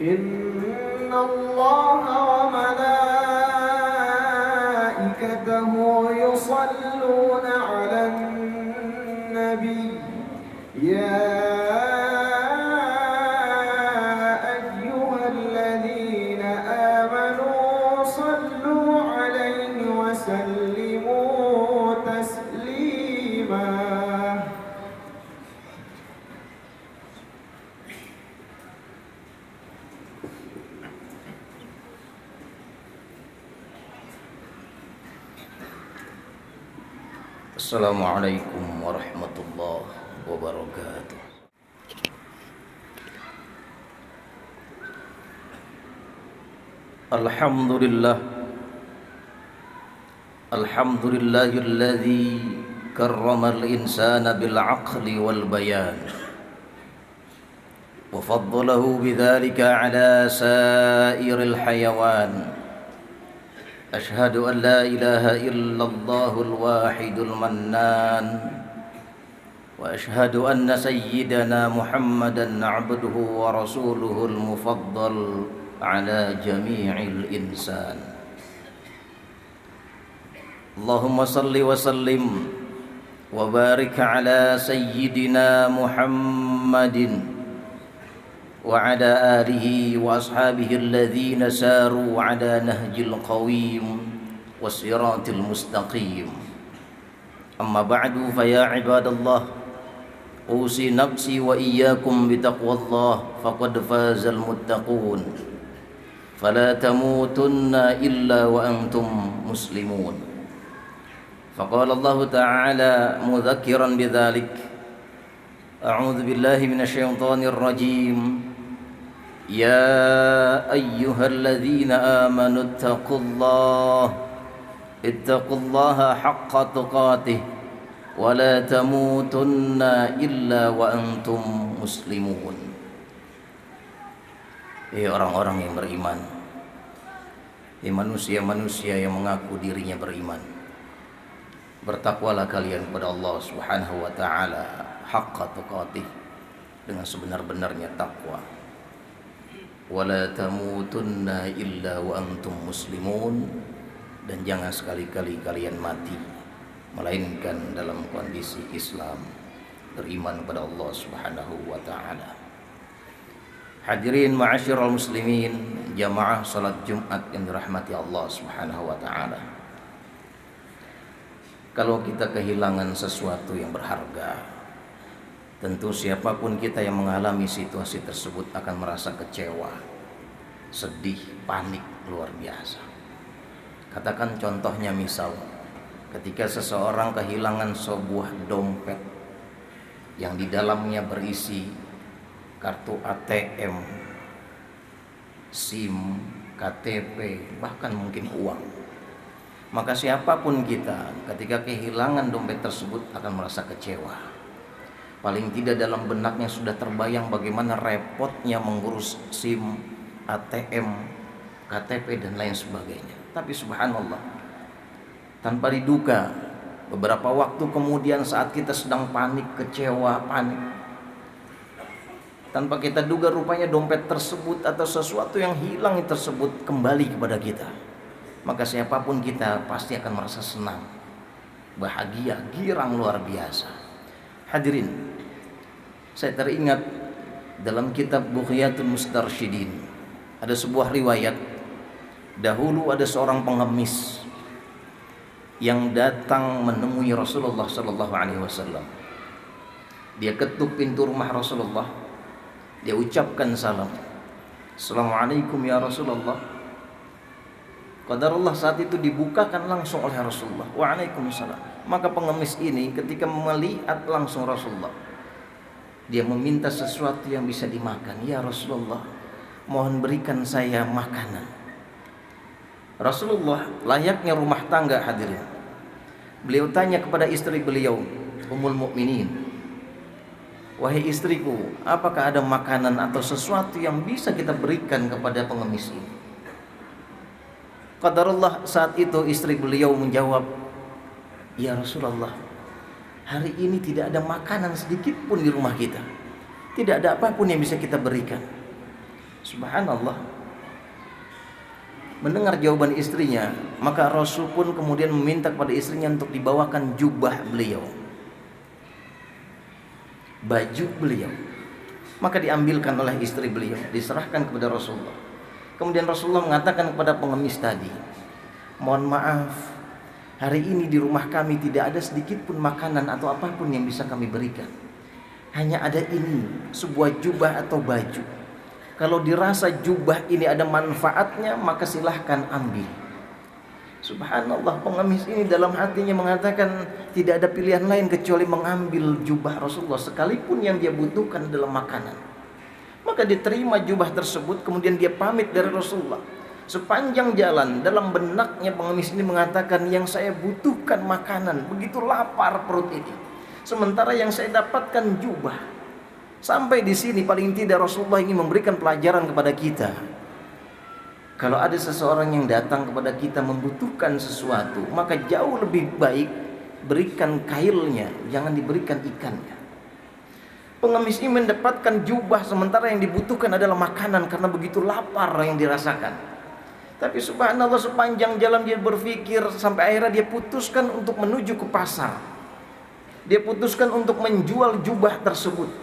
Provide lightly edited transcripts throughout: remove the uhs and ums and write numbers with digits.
إن الله وملائكته يصلون على النبي يا أيها الذين آمنوا صلوا عليه وسلموا تسليما. Assalamualaikum warahmatullahi wabarakatuh. Alhamdulillah. Alhamdulillahilladzi karramal insana bil aqli wal bayan wa faddalahu bidzalika ala sairil hayawan. أشهد أن لا إله إلا الله الواحد المنان وأشهد أن سيدنا محمدا عبده ورسوله المفضل على جميع الإنسان. اللهم صل وسلم وبارك على سيدنا محمد وعلى آله وأصحابه الذين ساروا على نهج القويم والصراط المستقيم. أما بعد فيا عباد الله أوصي نفسي وإياكم بتقوى الله فقد فاز المتقون فلا تموتن إلا وأنتم مسلمون. فقال الله تعالى مذكرا بذلك أعوذ بالله من الشيطان الرجيم يا أيها الذين آمنوا اتقوا الله حق تقاته ولا تموتن إلا وأنتم مسلمون. Orang-orang yang beriman, manusia-manusia yang mengaku dirinya beriman, bertakwalah kalian kepada Allah Subhanahu wa taala haqqa tuqatih, dengan sebenar-benarnya takwa. Wala tamutunna illa wa antum muslimun, dan jangan sekali-kali kalian mati melainkan dalam kondisi Islam, beriman kepada Allah Subhanahu wa taala. Hadirin ma'asyiral muslimin, jamaah salat Jumat yang dirahmati Allah Subhanahu wa taala. Kalau kita kehilangan sesuatu yang berharga, tentu siapapun kita yang mengalami situasi tersebut akan merasa kecewa, sedih, panik luar biasa. Katakan contohnya, misal ketika seseorang kehilangan sebuah dompet yang di dalamnya berisi kartu ATM, SIM, KTP, bahkan mungkin uang. Maka siapapun kita ketika kehilangan dompet tersebut akan merasa kecewa. Paling tidak dalam benaknya sudah terbayang bagaimana repotnya mengurus SIM, ATM, KTP dan lain sebagainya. Tapi subhanallah, tanpa diduga beberapa waktu kemudian saat kita sedang panik, kecewa, tanpa kita duga rupanya dompet tersebut atau sesuatu yang hilang tersebut kembali kepada kita. Maka siapapun kita pasti akan merasa senang, bahagia, girang luar biasa. Hadirin, saya teringat dalam kitab Bughyatul Mustarsyidin ada sebuah riwayat. Dahulu ada seorang pengemis yang datang menemui Rasulullah sallallahu alaihi wasallam. Dia ketuk pintu rumah Rasulullah. Dia ucapkan salam. Assalamualaikum ya Rasulullah. Qadarullah saat itu dibukakan langsung oleh Rasulullah. Waalaikumsalam. Maka pengemis ini ketika melihat langsung Rasulullah, dia meminta sesuatu yang bisa dimakan. Ya Rasulullah, mohon berikan saya makanan. Rasulullah layaknya rumah tangga, hadirin. Beliau tanya kepada istri beliau, Ummul Mukminin, wahai istriku, apakah ada makanan atau sesuatu yang bisa kita berikan kepada pengemis ini? Qadarullah saat itu istri beliau menjawab, ya Rasulullah, hari ini tidak ada makanan sedikit pun di rumah kita. Tidak ada apapun yang bisa kita berikan. Subhanallah. Mendengar jawaban istrinya, maka Rasul pun kemudian meminta kepada istrinya untuk dibawakan jubah beliau, baju beliau. Maka diambilkan oleh istri beliau, diserahkan kepada Rasulullah. Kemudian Rasulullah mengatakan kepada pengemis tadi, mohon maaf, hari ini di rumah kami tidak ada sedikit pun makanan atau apapun yang bisa kami berikan. Hanya ada ini, sebuah jubah atau baju. Kalau dirasa jubah ini ada manfaatnya, maka silahkan ambil. Subhanallah, pengemis ini dalam hatinya mengatakan tidak ada pilihan lain kecuali mengambil jubah Rasulullah, sekalipun yang dia butuhkan adalah makanan. Maka diterima jubah tersebut, kemudian dia pamit dari Rasulullah. Sepanjang jalan dalam benaknya pengemis ini mengatakan, yang saya butuhkan makanan, begitu lapar perut ini, sementara yang saya dapatkan jubah. Sampai di sini paling tidak Rasulullah ingin memberikan pelajaran kepada kita. Kalau ada seseorang yang datang kepada kita membutuhkan sesuatu, maka jauh lebih baik berikan kailnya, jangan diberikan ikannya. Pengemis ini mendapatkan jubah sementara yang dibutuhkan adalah makanan karena begitu lapar yang dirasakan. Tapi subhanallah, sepanjang jalan dia berpikir sampai akhirnya dia putuskan untuk menuju ke pasar. Dia putuskan untuk menjual jubah tersebut.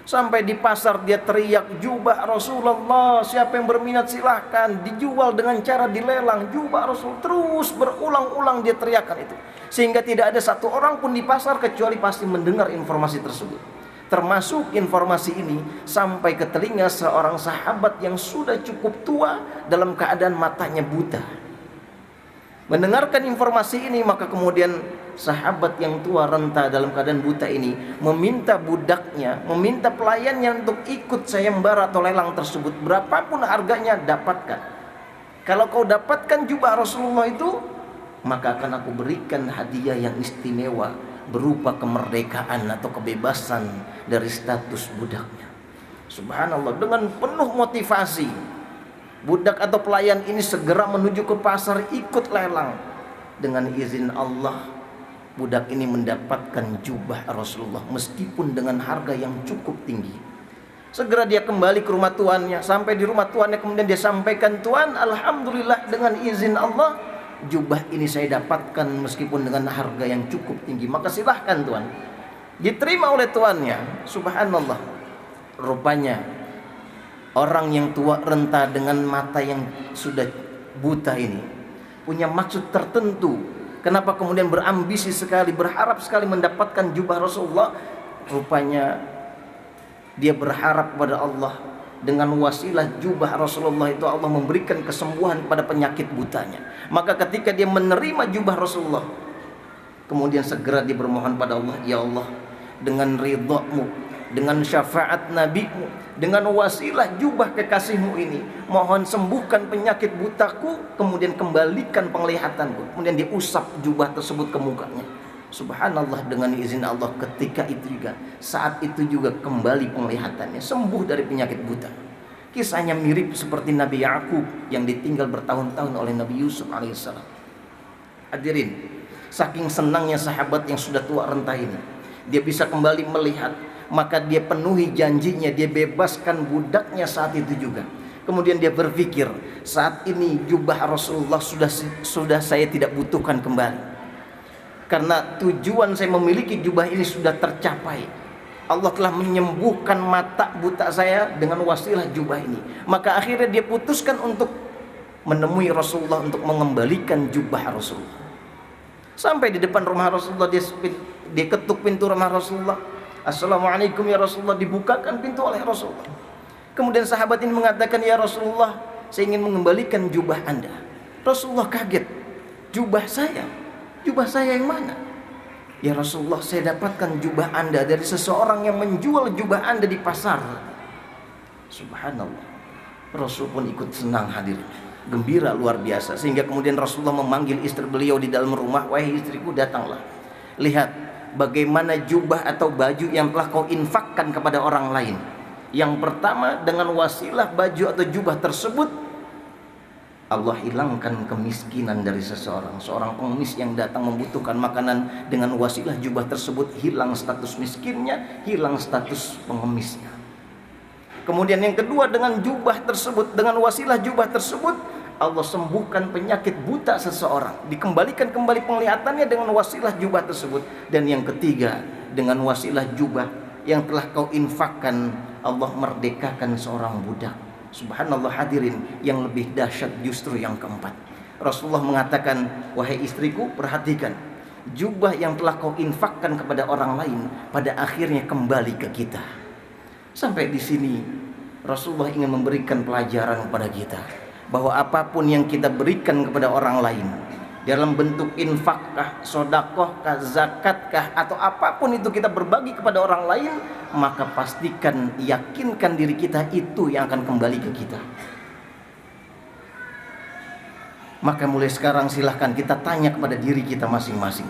Sampai di pasar dia teriak, jubah Rasulullah, siapa yang berminat silahkan. Dijual dengan cara dilelang, jubah Rasul. Terus berulang-ulang dia teriakkan itu, sehingga tidak ada satu orang pun di pasar kecuali pasti mendengar informasi tersebut. Termasuk informasi ini sampai ke telinga seorang sahabat yang sudah cukup tua dalam keadaan matanya buta. Mendengarkan informasi ini, maka kemudian sahabat yang tua renta dalam keadaan buta ini meminta budaknya, meminta pelayannya untuk ikut sayembara atau lelang tersebut. Berapapun harganya dapatkan. Kalau kau dapatkan jubah Rasulullah itu, maka akan aku berikan hadiah yang istimewa berupa kemerdekaan atau kebebasan dari status budaknya. Subhanallah, dengan penuh motivasi budak atau pelayan ini segera menuju ke pasar ikut lelang. Dengan izin Allah, budak ini mendapatkan jubah Rasulullah meskipun dengan harga yang cukup tinggi. Segera dia kembali ke rumah tuannya. Sampai di rumah tuannya kemudian dia sampaikan, "Tuan, alhamdulillah dengan izin Allah jubah ini saya dapatkan meskipun dengan harga yang cukup tinggi. Maka silahkan tuan." Diterima oleh tuannya. Subhanallah, rupanya orang yang tua renta dengan mata yang sudah buta ini punya maksud tertentu. Kenapa kemudian berambisi sekali, berharap sekali mendapatkan jubah Rasulullah? Rupanya dia berharap kepada Allah, dengan wasilah jubah Rasulullah itu Allah memberikan kesembuhan pada penyakit butanya. Maka ketika dia menerima jubah Rasulullah, kemudian segera dia bermohon pada Allah, "Ya Allah, dengan ridha-Mu, dengan syafaat Nabi-Mu, dengan wasilah jubah kekasih-Mu ini, mohon sembuhkan penyakit butaku, kemudian kembalikan penglihatanku." Kemudian diusap jubah tersebut ke mukanya. Subhanallah, dengan izin Allah ketika itu juga, saat itu juga kembali penglihatannya, sembuh dari penyakit buta. Kisahnya mirip seperti Nabi Yakub yang ditinggal bertahun-tahun oleh Nabi Yusuf alaihissalam. Hadirin, saking senangnya sahabat yang sudah tua renta ini, dia bisa kembali melihat, maka dia penuhi janjinya, dia bebaskan budaknya saat itu juga. Kemudian dia berpikir, saat ini jubah Rasulullah sudah saya tidak butuhkan kembali, karena tujuan saya memiliki jubah ini sudah tercapai. Allah telah menyembuhkan mata buta saya dengan wasilah jubah ini. Maka akhirnya dia putuskan untuk menemui Rasulullah untuk mengembalikan jubah Rasulullah. Sampai di depan rumah Rasulullah, dia ketuk pintu rumah Rasulullah. "Assalamualaikum ya Rasulullah." Dibukakan pintu oleh Rasulullah. Kemudian sahabat ini mengatakan, "Ya Rasulullah, saya ingin mengembalikan jubah Anda." Rasulullah kaget, "Jubah saya? Jubah saya yang mana?" "Ya Rasulullah, saya dapatkan jubah Anda dari seseorang yang menjual jubah Anda di pasar." Subhanallah, Rasul pun ikut senang, hadirin, gembira luar biasa. Sehingga kemudian Rasulullah memanggil istri beliau di dalam rumah, "Wahai istriku, datanglah. Lihat bagaimana jubah atau baju yang telah kau infakkan kepada orang lain. Yang pertama, dengan wasilah baju atau jubah tersebut, Allah hilangkan kemiskinan dari seseorang. Seorang pengemis yang datang membutuhkan makanan, dengan wasilah jubah tersebut hilang status miskinnya, hilang status pengemisnya." Kemudian yang kedua, dengan jubah tersebut, dengan wasilah jubah tersebut, Allah sembuhkan penyakit buta seseorang, dikembalikan kembali penglihatannya dengan wasilah jubah tersebut. Dan yang ketiga, dengan wasilah jubah yang telah kau infakkan, Allah merdekakan seorang budak. Subhanallah hadirin, yang lebih dahsyat justru yang keempat. Rasulullah mengatakan, wahai istriku, perhatikan, jubah yang telah kau infakkan kepada orang lain pada akhirnya kembali ke kita. Sampai di sini Rasulullah ingin memberikan pelajaran kepada kita bahwa apapun yang kita berikan kepada orang lain dalam bentuk infakkah, sodakohkah, zakatkah, atau apapun itu kita berbagi kepada orang lain, maka pastikan, yakinkan diri kita itu yang akan kembali ke kita. Maka mulai sekarang silahkan kita tanya kepada diri kita masing-masing.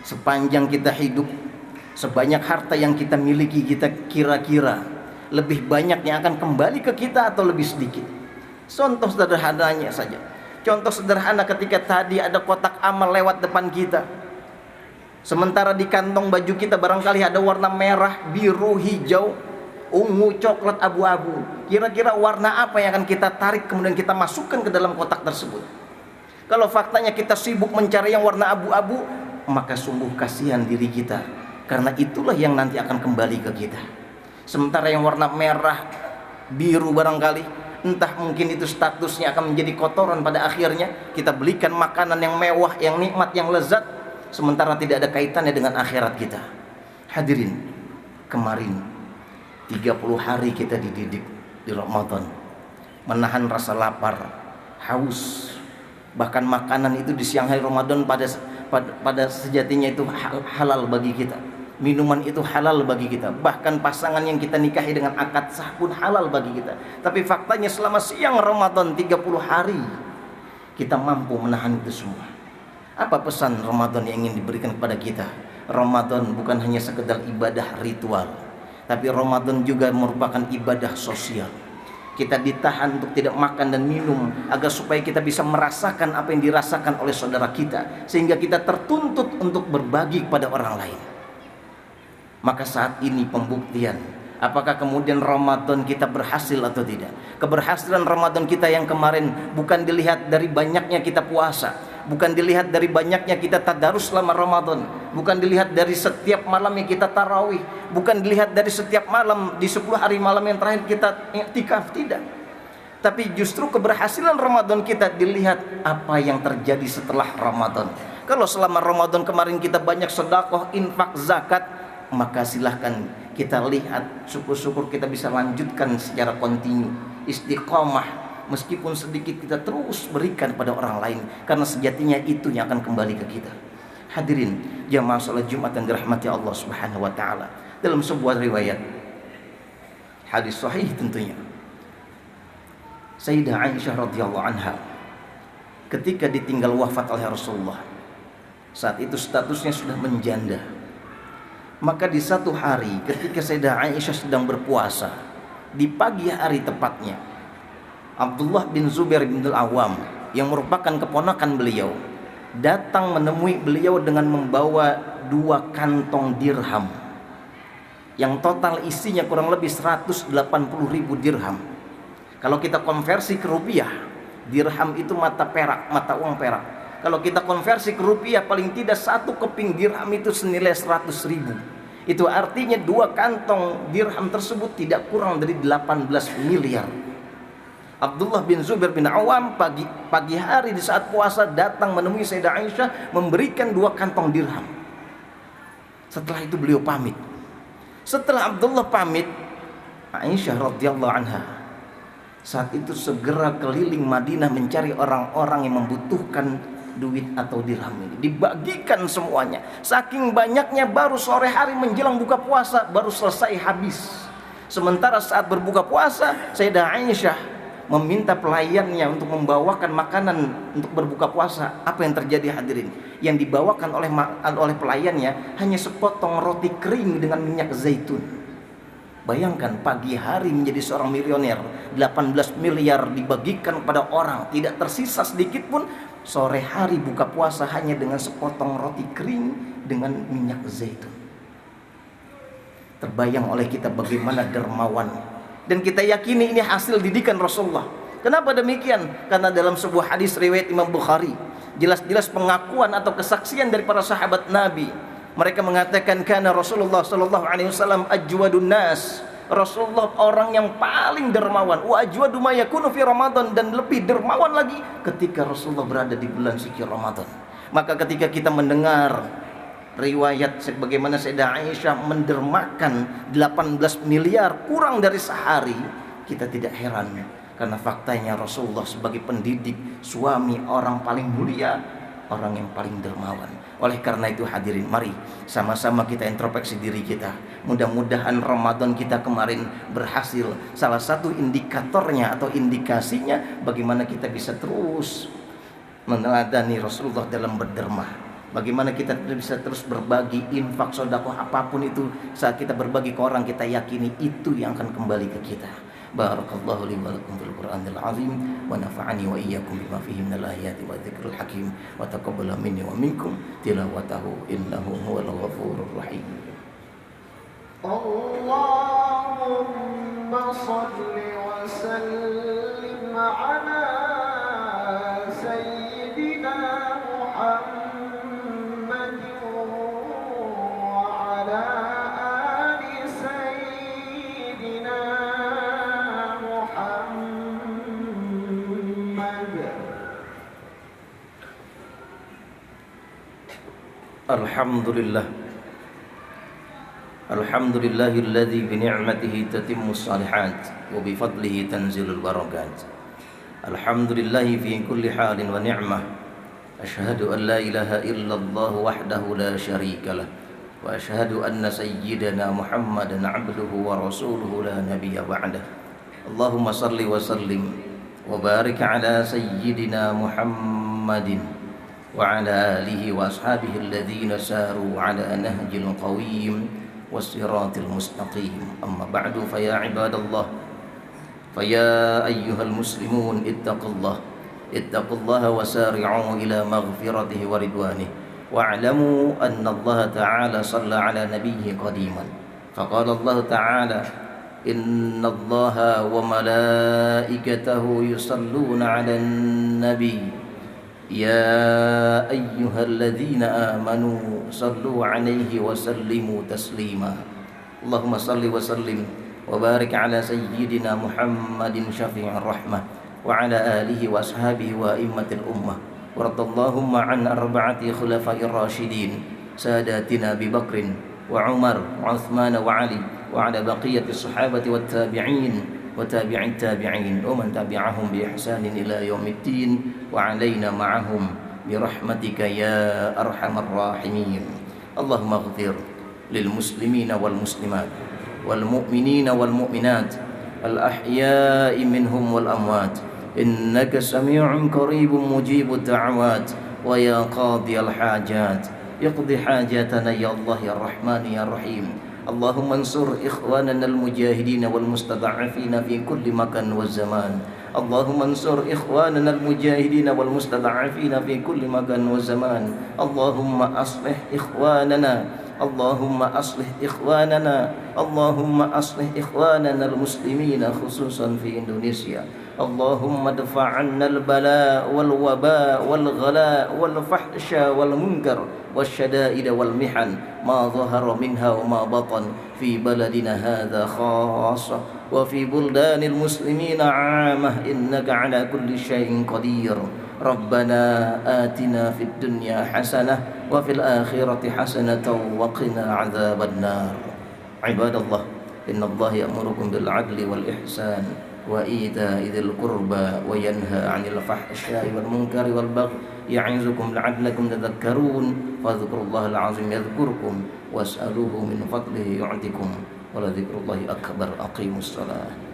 Sepanjang kita hidup, sebanyak harta yang kita miliki, kita kira-kira lebih banyak yang akan kembali ke kita atau lebih sedikit? Contoh sederhananya saja. Contoh sederhana, ketika tadi ada kotak amal lewat depan kita, sementara di kantong baju kita barangkali ada warna merah, biru, hijau, ungu, coklat, abu-abu. Kira-kira warna apa yang akan kita tarik kemudian kita masukkan ke dalam kotak tersebut? Kalau faktanya kita sibuk mencari yang warna abu-abu, maka sungguh kasihan diri kita, karena itulah yang nanti akan kembali ke kita. Sementara yang warna merah, biru barangkali, entah mungkin itu statusnya akan menjadi kotoran pada akhirnya. Kita belikan makanan yang mewah, yang nikmat, yang lezat, sementara tidak ada kaitannya dengan akhirat kita. Hadirin, kemarin 30 hari kita dididik di Ramadan, menahan rasa lapar, haus. Bahkan makanan itu di siang hari Ramadan pada sejatinya itu halal bagi kita. Minuman itu halal bagi kita. Bahkan pasangan yang kita nikahi dengan akad sah pun halal bagi kita. Tapi faktanya selama siang Ramadan 30 hari kita mampu menahan itu semua. Apa pesan Ramadan yang ingin diberikan kepada kita? Ramadan bukan hanya sekedar ibadah ritual, tapi Ramadan juga merupakan ibadah sosial. Kita ditahan untuk tidak makan dan minum agar supaya kita bisa merasakan apa yang dirasakan oleh saudara kita, sehingga kita tertuntut untuk berbagi kepada orang lain. Maka saat ini pembuktian, apakah kemudian Ramadan kita berhasil atau tidak. Keberhasilan Ramadan kita yang kemarin bukan dilihat dari banyaknya kita puasa, bukan dilihat dari banyaknya kita tadarus selama Ramadan, bukan dilihat dari setiap malam yang kita tarawih, bukan dilihat dari setiap malam di 10 hari malam yang terakhir kita i'tikaf, tidak. Tapi justru keberhasilan Ramadan kita dilihat apa yang terjadi setelah Ramadan. Kalau selama Ramadan kemarin kita banyak sedekah, infak, zakat, maka silahkan kita lihat, syukur-syukur kita bisa lanjutkan secara kontinu, istiqomah, meskipun sedikit kita terus berikan pada orang lain, karena sejatinya itu yang akan kembali ke kita. Hadirin jamaah salat Jumat yang dirahmati Allah Subhanahu wa taala, dalam sebuah riwayat hadis sahih tentunya, Sayyidah Aisyah radhiyallahu anha ketika ditinggal wafat oleh Rasulullah, saat itu statusnya sudah menjanda. Maka di satu hari ketika Sayyidah Aisyah sedang berpuasa, di pagi hari tepatnya, Abdullah bin Zubair bin Al-Awwam yang merupakan keponakan beliau datang menemui beliau dengan membawa 2 kantong dirham yang total isinya kurang lebih 180.000 dirham. Kalau kita konversi ke rupiah, dirham itu mata perak, mata uang perak. Kalau kita konversi ke rupiah, paling tidak 1 keping dirham itu senilai 100.000. Itu artinya 2 kantong dirham tersebut tidak kurang dari 18 miliar. Abdullah bin Zubair bin Awam pagi hari di saat puasa datang menemui Sayyidah Aisyah, memberikan 2 kantong dirham. Setelah itu beliau pamit. Setelah Abdullah pamit, Aisyah radhiyallahu anha saat itu segera keliling Madinah mencari orang-orang yang membutuhkan duit atau dirham ini, dibagikan semuanya. Saking banyaknya, baru sore hari menjelang buka puasa baru selesai habis. Sementara saat berbuka puasa, Sayyidah Aisyah meminta pelayannya untuk membawakan makanan untuk berbuka puasa. Apa yang terjadi hadirin? Yang dibawakan oleh pelayannya hanya sepotong roti kering dengan minyak zaitun. Bayangkan, pagi hari menjadi seorang milioner, 18 miliar dibagikan kepada orang, tidak tersisa sedikit pun. Sore hari buka puasa hanya dengan sepotong roti kering dengan minyak zaitun. Terbayang oleh kita bagaimana dermawan dan kita yakini ini hasil didikan Rasulullah. Kenapa demikian? Karena dalam sebuah hadis riwayat Imam Bukhari, jelas-jelas pengakuan atau kesaksian dari para sahabat Nabi. Mereka mengatakan kana Rasulullah sallallahu alaihi wasallam ajwadun nas. Rasulullah orang yang paling dermawan. Wa ajwadu ma yakunu fi Ramadan, dan lebih dermawan lagi ketika Rasulullah berada di bulan suci Ramadan. Maka ketika kita mendengar riwayat sebagaimana Sayyidah Aisyah mendermakan 18 miliar kurang dari sehari, kita tidak heran, karena faktanya Rasulullah sebagai pendidik, suami, orang paling mulia, orang yang paling dermawan. Oleh karena itu hadirin, mari sama-sama kita introspeksi diri kita. Mudah-mudahan Ramadan kita kemarin berhasil. Salah satu indikatornya atau indikasinya bagaimana kita bisa terus meneladani Rasulullah dalam berderma. Bagaimana kita bisa terus berbagi infak, sedekah, apapun itu. Saat kita berbagi ke orang, kita yakini itu yang akan kembali ke kita. Barakallahu li wa lakum fil Qur'anil azim wa nafa'ani wa iyyakum bima fihi minal ayati wa dzikril hakim wa taqabbala minni wa minkum tilawatahu innahu huwal ghafurur rahim. Allahumma shalli wa sallim ala sayyidina Muhammadin wa ala ali sayyidina Alhamdulillah. Alhamdulillahilladzi bi ni'matihi tatimmus shalihat wa bi fadlihi tanzilul barakat. Alhamdulillahi fi kulli halin wa ni'mah. Asyhadu an la ilaha illallah wahdahu la syarika lah. Wa asyhadu anna sayyidana Muhammadan 'abduhu wa rasuluhu la nabiyya ba'dah. Allahumma salli wa sallim wa barik ala sayyidina Muhammadin وعلى آله وأصحابه الذين ساروا على نهج القويم والصراط المستقيم. أما بعد فيا عباد الله، فيا أيها المسلمون اتقوا الله وسارعوا إلى مغفرته ورضوانه، واعلموا أن الله تعالى صلى على نبيه قديما، فقال الله تعالى إن الله وملائكته يصلون على النبي يا أيها الذين آمنوا صلوا عليه وسلموا تسليما. اللهم صل وسلم وبارك على سيدنا محمد شفيع الرحمة وعلى آله وأصحابه وأئمة الأمة، وارض اللهم عن أربعة خلفاء الراشدين ساداتنا أبي بكر وعمر وعثمان وعلي، وعلى بقية الصحابة والتابعين وتابع التابعين ومن تبعهم بإحسان إلى يوم الدين، وعلينا معهم برحمتك يا أرحم الراحمين. اللهم اغفر للمسلمين والمسلمات والمؤمنين والمؤمنات الأحياء منهم والأموات، إنك سميع قريب مجيب الدعوات، ويا قاضي الحاجات اقض حاجاتنا يا الله يا الرحمن يا الرحيم. اللهم انصر إخواننا المجاهدين والمستضعفين في كل مكان والزمان. اللهم انصر إخواننا المجاهدين والمستضعفين في كل مكان والزمان. اللهم أصلح إخواننا، اللهم أصلح إخواننا، اللهم أصلح إخواننا المسلمين خصوصا في إندونيسيا. اللهم ادفع عنا البلاء والوباء والغلاء والفحشاء والمنكر والشدائد والمحن ما ظهر منها وما بطن في بلدنا هذا خاصة وفي بلدان المسلمين عامة، إنك على كل شيء قدير. ربنا آتنا في الدنيا حسنة وفي الآخرة حسنة وقنا عذاب النار. عباد الله، إن الله يأمركم بالعدل والإحسان وإيتاء ذي القربى وينهى عن الفحشاء والمنكر والبغي يعظكم لعلكم تذكرون، فاذكروا الله العظيم يذكركم واسألوه من فضله يعطكم ولذكر الله أكبر. أقيموا الصلاة.